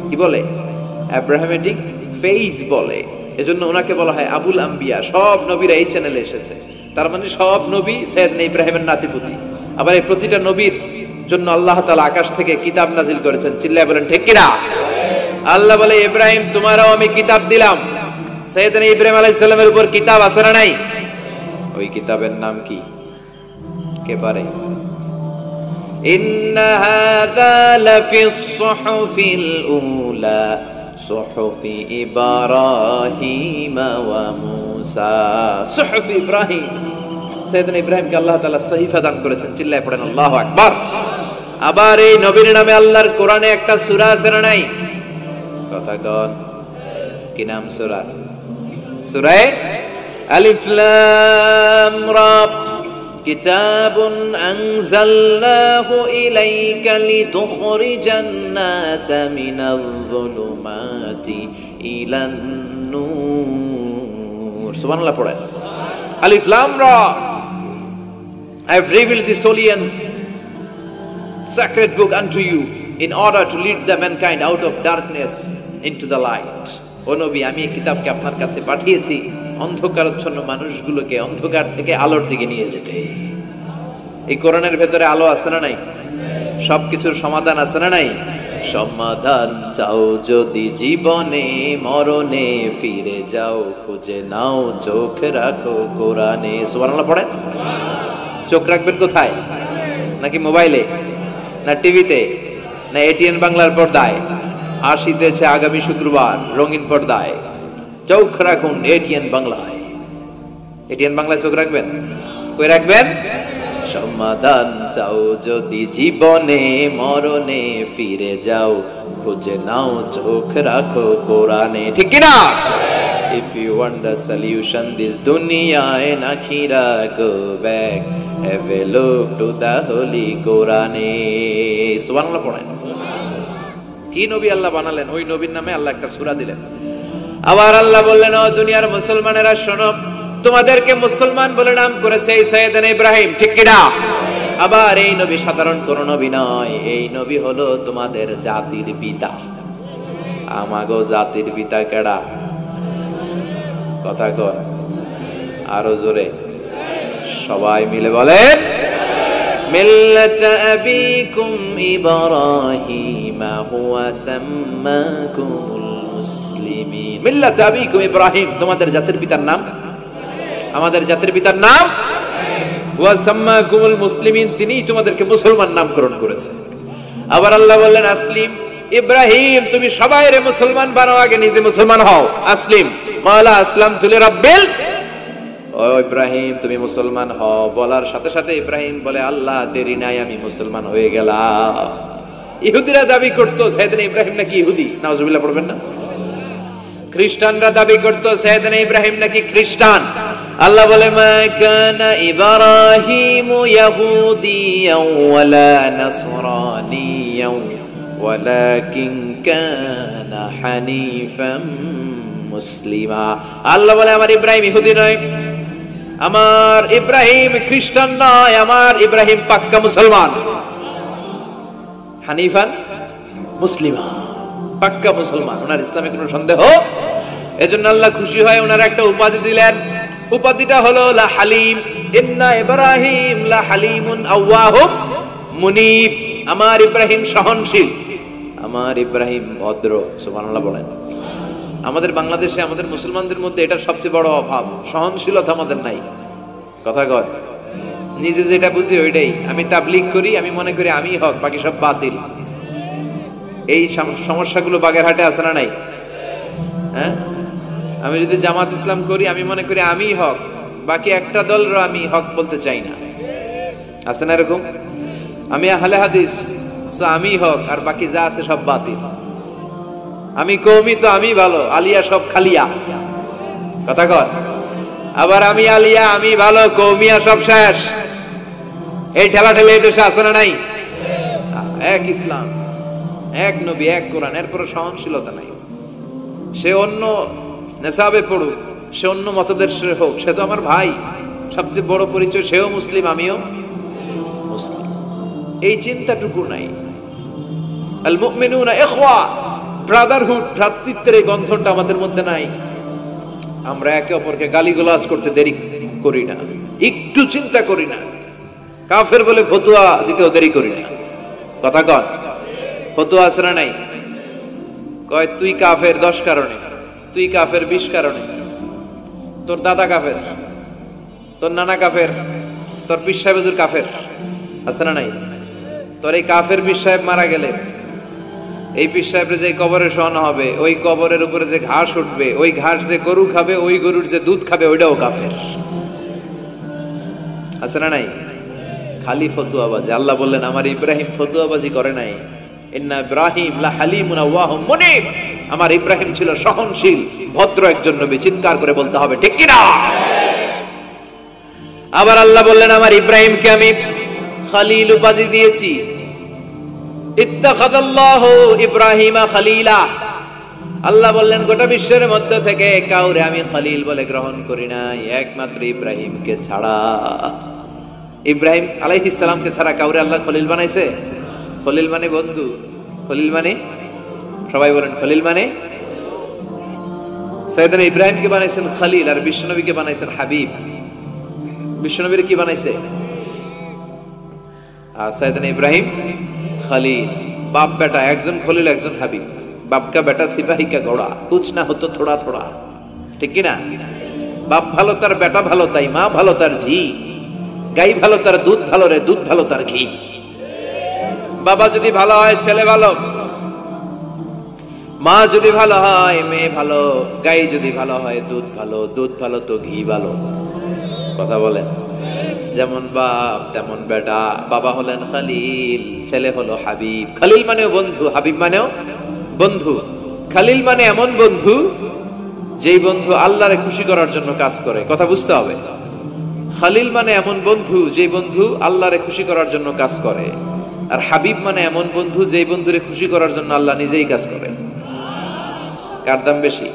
কি বলে? আব্রাহামেটিক ফেইথ বলে। এজন্য ওনাকে বলা হয় আবুল আম্বিয়া। সব নবীরা এই চ্যানেলে এসেছে, তার মানে সব নবী সাইয়েদনা ইব্রাহিমের নাতিপুতি। আবার এই প্রতিটা নবীর জন্য আল্লাহ তাআলা আকাশ থেকে কিতাব নাজিল করেছেন। চিল্লায় বলেন ঠিক কিনা? আল্লাহ বলে ইব্রাহিম তোমারও আমি কিতাব দিলাম। সাইয়েদনা ইব্রাহিম আলাইহিস সালামের উপর কিতাব আছে না নাই? ওই কিতাবের নাম কি? কে পারে? ইন্না হাযা লাফিস সুহুফিল উলা সুহুফি ইব্রাহিম ওয়া মূসা। সুহুফ ইব্রাহিম, সাইয়েদনা ইব্রাহিমকে আল্লাহ তাআলা সহিফা দান করেছেন। চিল্লায় পড়েন আল্লাহু আকবার। আবার এই নবীর নামে আল্লাহর কোরআনে একটা সূরা আছে না নাই? কথা কন, কি নাম সূরা? সূরা আলিফ লাম রা। কিতাবুন আনজালনাহু ইলাইকা লিতুখরিজান নাসা মিনাল যুলুমাতি ইলান নূর। সুবহানাল্লাহ পড়েন। আলিফ লাম রা। I have revealed this holy and sacred book unto you in order to lead the mankind out of darkness into the light. ও নবী, আমি এই কিতাবকে আপনার কাছে পাঠিয়েছি অন্ধকারাচ্ছন্ন মানুষগুলোকে অন্ধকার থেকে আলোর দিকে নিয়ে যেতে। এই কোরআনের ভেতরে আলো আছে না নাই? সবকিছুর সমাধান আছে না নাই? সমাধান চাও যদি জীবনে মরণে, ফিরে যাও খুঁজে নাও চোখ রাখো কোরআনে। সুবহানাল্লাহ পড়েন। চোখ রাখবেন কোথায়? নাকি মোবাইলে, না টিভিতে, না এটিএন বাংলার পর্দায়? আসিতেছে আগামী শুক্রবার রঙিন পর্দায়। চোখ রাখুন এটিএন বাংলায়। এটিএন বাংলায় চোখ রাখবেন? কই রাখবেন? সমাধান চাও যদি জীবনে মরণে, ফিরে যাও খুঁজে নাও চোখ রাখো কোরআনে। ঠিক কি না? If you want the solution this dunya and akhirah, go back, have a look to the holy Quran. সুবহানাল্লাহ পড়েন। কি নবী আল্লাহ বানালেন, ওই নবীর নামে আল্লাহ একটা সূরা দিলেন। আবার আল্লাহ বললেন, ও দুনিয়ার মুসলমানেরা শোনো, তোমাদেরকে মুসলমান বলে নাম করেছে এই সাইয়েদনা ইব্রাহিম। ঠিক কি না? আবার এই নবী সাধারণ কোন নবী নয়, এই নবী হলো তোমাদের জাতির পিতা। আমাগো জাতির পিতা কেডা? কথা কর আরো জোরে, সবাই মিলে বলেন, মিল্লাতা আবিকুম ইব্রাহিম হুয়া সাম্মাকুমুল মুসলিমিন। মিল্লাতা আবিকুম ইব্রাহিম, তোমাদের জাতির পিতার নাম, আমাদের জাতির পিতার নাম ওয়া সাম্মাকুমুল মুসলিমিন, তিনিই তোমাদেরকে মুসলমান নামকরণ করেছে। আবার আল্লাহ বললেন, আসলিম ইব্রাহিম, তুমি সবাইরে মুসলমান বানাও, আগে নিজে মুসলমান হও। আসলিম ক্বালা আসলামতু লিরাব্বিল। ও ইব্রাহিম তুমি মুসলমান হও বলার সাথে সাথে ইব্রাহিম বলে, আল্লাহ দেরি নাই, আমি মুসলমান হয়ে গেলাম। ইহুদিরা দাবি করতো সাইয়েদনা ইব্রাহিম নাকি ইহুদি। নাউজুবিল্লাহ পড়বেন না? খ্রিস্টানরা দাবি করতো সাইয়েদনা ইব্রাহিম নাকি খ্রিস্টান। আল্লাহ বলে, মা কানা ইব্রাহিমু ইয়াহুদিয়াও ওয়ালা নাসরানিয়াও ওয়ালাকিন কানা হানিফাম মুসলিমা। আল্লাহ বলে, আমার ইব্রাহিম ইহুদি নয়, আমার ইব্রাহিম খ্রিস্টান নয়, আমার ইব্রাহিম পাক্কা মুসলমান। হানিফান মুসলিমা, পাক্কা মুসলমান, ওনার ইসলামে কোনো সন্দেহ। এজন্য আল্লাহ খুশি হয় ওনার একটা উপাধি দিলেন। উপাধিটা হলো লা হালিম। ইন্না ইব্রাহিম লা হালিমুন আওয়াহুম মুনিব। আমার ইব্রাহিম সহনশীল, আমার ইব্রাহিম ভদ্র। সুবহানাল্লাহ বলেন। আমাদের বাংলাদেশে আমাদের মুসলমানদের মধ্যে এটার সবচেয়ে বড় অভাব, সহনশীলতা আমাদের নাই। কথা কর, নিজে যেটা বুঝি ওইটাই। আমি তাবলীগ করি, আমি মনে করি আমি হক, বাকি সব বাতিল। এই সমস্যাগুলো বাগেরহাটে আছে না নাই? হ্যাঁ, আমি যদি জামাত ইসলাম করি, আমি মনে করি আমি হক, বাকি একটা দলরও আমি হক বলতে চাই না। আছে না এরকম? আমি আহলে হাদিস, সো আমি হক, আর বাকি যা আছে সব বাতিল। আমি কওমি, তো আমি ভালো, আলিয়া সব খালিয়া। কথা কর। আবার আমি আলিয়া, আমি ভালো, কওমিয়া সব শেষ। এই ঠেলা ঠেলে এই দেশে আছে না নাই? এক ইসলাম, এক নবী, এক কোরআন, এরপর সহনশীলতা নাই। সে অন্য নেশাবে পড়ুক, সে অন্য মতদর্শে হোক, সে তো আমার ভাই। সবচেয়ে বড় পরিচয়, সেও মুসলিম, আমিও মুসলিম। এই চিন্তাটুকু নাই। আল মুমিনুনা ইখওয়া, ব্রাদারহুড, ভ্রাতৃত্বের এই বন্ধনটা আমাদের মধ্যে নাই। আমরা একে অপরকে গালিগালাজ করতে দেরি করি না, একটু চিন্তা করি না। কাফের বলে ফতুয়া দিতেও দেরি করি না। কথা কন, ফতুয়া আছে না নাই? কয় তুই কাফের 10 কারণে, তুই কাফের 20 কারণে, তোর দাদা কাফের, তোর নানা কাফের, তোর পীর সাহেব হুজুর কাফের, আছে না নাই? তোর এই কাফের পীর সাহেব মারা গেলে এই পীর সাহেবের যে কবরে শোয়ানো হবে, ওই কবরের উপরে যে ঘাস উঠবে, ওই ঘাস যে গরু খাবে, ওই গরুর যে দুধ খাবে, ওইটাও কাফের, আছে না নাই? খালি ফতুয়াবাজি। আল্লাহ বললেন আমার ইব্রাহিম ফতুয়াবাজি করে নাই। ইন্না ইব্রাহিম লা হালিমুন আওয়াহুম মুনিব, আমার ইব্রাহিম ছিল সহনশীল, ভদ্র একজন নবী। চিৎকার করে বলতে হবে ঠিক কি না? আবার আল্লাহ বললেন আমার ইব্রাহিমকে আমি খলিল উপাধি দিয়েছি। ইত্তাখাযাল্লাহু ইব্রাহিমা খলিলা, আল্লাহ বললেন গোটা বিশ্বের মধ্যে থেকে কাউরে আমি খলিল বলে গ্রহণ করি নাই, একমাত্র ইব্রাহিমকে ছাড়া। ইব্রাহিম আলাইহিস সালামকে ছাড়া কাউরে আল্লাহ খলিল বানাইছে? খলিল মানে বন্ধু, খলিল মানে, সবাই বলেন খলিল মানে। সাইয়েদনা ইব্রাহিমকে বানাইছেন খলিল, আর বিশ্বনবীকে বানাইছেন হাবিব। বিশ্বনবীর কি বানাইছে? আর সাইয়েদনা ইব্রাহিম খলিল। বাপ বেটা, একজন খলিল একজন হাবিব। বাপ কা বেটা সিপাহী কা ঘোড়া, কুছ না হতো থোড়া থোড়া, ঠিক কি না? বাপ ভালো তার বেটা ভালো, তাই মা ভালো তার ঝি, গাই ভালো তার দুধ ভালো রে, দুধ ভালো তার ঘি। বাবা যদি ভালো হয় ছেলে ভালো, মা যদি ভালো হয় মেয়ে ভালো, গাই যদি ভালো হয় দুধ ভালো, দুধ ভালো তো ঘি ভালো। কথা বলেন, যেমন বাপ তেমন বেটা। বাবা হলেন খলিল, ছেলে হলো হাবিব। খলিল মানেও বন্ধু, হাবিব মানেও বন্ধু। খলিল মানে এমন বন্ধু যেই বন্ধু আল্লাহরে খুশি করার জন্য কাজ করে। কথা বুঝতে হবে। খলিল মানে এমন বন্ধু যেই বন্ধু আল্লাহরে খুশি করার জন্য কাজ করে। আর হাবিব মানে এমন বন্ধু যেই বন্ধুরে খুশি করার জন্য আল্লাহ নিজেই কাজ করে। কার দাম বেশি?